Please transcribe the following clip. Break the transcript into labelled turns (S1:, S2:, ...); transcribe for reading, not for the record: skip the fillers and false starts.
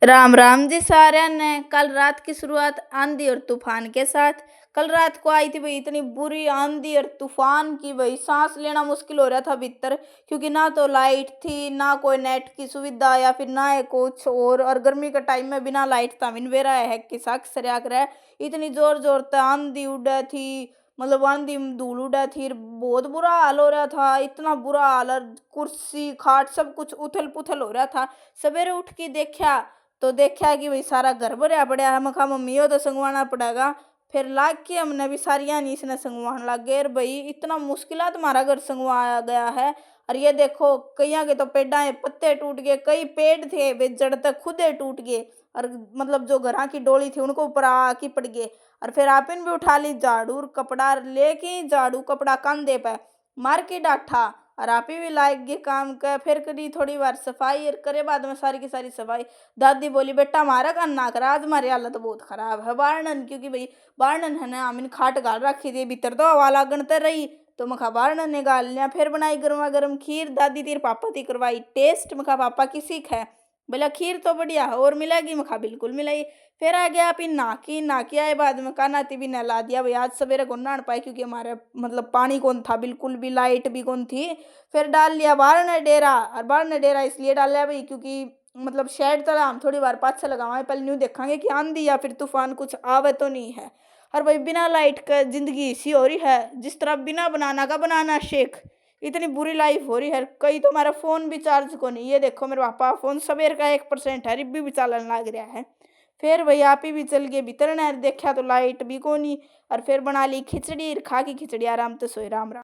S1: राम राम जी साਰਿਆਂ ने। कल रात की शुरुआत आंधी और तूफान के साथ। कल रात को आई थी भाई इतनी बुरी आंधी और तूफान की भाई सांस लेना मुश्किल हो रहा था भीतर, क्योंकि ना तो लाइट थी ना कोई नेट की सुविधा या फिर ना है कुछ और गर्मी के टाइम में बिना लाइट तमिन बेरा है कि साख सरया करे। इतनी जोर जोर तक आंधी उड़ा थी, मतलब आंधी में धूल उड़ा थी, बहुत बुरा हाल हो रहा था, इतना बुरा हाल और कुर्सी खाट सब कुछ उथल पुथल हो रहा था। सवेरे उठ के देखा तो देखा कि भाई सारा घर भरया पड़ा है। मखा मम्मी तो संगवाना पड़ेगा। फिर लाग के हमने भी सारिया नी इसने संगवान लग गए। और भाई इतना मुश्किलात तुम्हारा घर संगवाया गया है। और ये देखो कई के तो पेड़ा के पत्ते टूट गए, कई पेड़ थे वे जड़ तक खुदे टूट गए, और मतलब जो घर की डोली थी उनको ऊपर आके पड़ गए। और फिर आपन भी उठा ली झाड़ू कपड़ा लेके, झाड़ू कपड़ा कंधे पे मार के डाठा, और आप ही भी लायक गए काम का। फिर करी थोड़ी बार सफाई और करे बाद में सारी की सारी सफाई। दादी बोली बेटा हमारा काम ना करा, आज हमारी हालत बहुत खराब है बारणन, क्योंकि भाई बारणन है ना हमने खाट गाल रखी थी भीतर तो हवा लागन तो रही। तो मखा बारणन ने गाल लिया। फिर बनाई गर्मा गर्म खीर, दादी तीर पापा ती करवाई टेस्ट। मखा पापा की सीख है, बोला खीर तो बढ़िया है और मिलेगी। मखा बिल्कुल मिलाई। फिर आ गया आप नाकी नाकी आए बाद में काना ती भी नहला दिया भाई। आज सवेरे को नहान पाए क्योंकि हमारे मतलब पानी कौन था बिल्कुल भी, लाइट भी कौन थी। फिर डाल लिया बारह डेरा, और बारह डेरा इसलिए डाल लिया भाई क्योंकि मतलब शेड तला हम थोड़ी बार पाछे लगावे, पहले न्यू देखेंगे कि आंधी या फिर तूफान कुछ आवे तो नहीं है। और भाई बिना लाइट का जिंदगी इसी हो रही है जिस तरह बिना बनाना का बनाना शेख। इतनी बुरी लाइफ हो रही है। कई तो हमारा फोन भी चार्ज को नहीं, ये देखो मेरे पापा फोन सवेर का 1% है, रिब्बी भी चालन लग रहा है। फिर भाई आप ही भी चल गए भीतर ने देखा तो लाइट भी को नहीं। और फिर बना ली खिचड़ी, खा की खिचड़ी आराम से सोए। राम राम।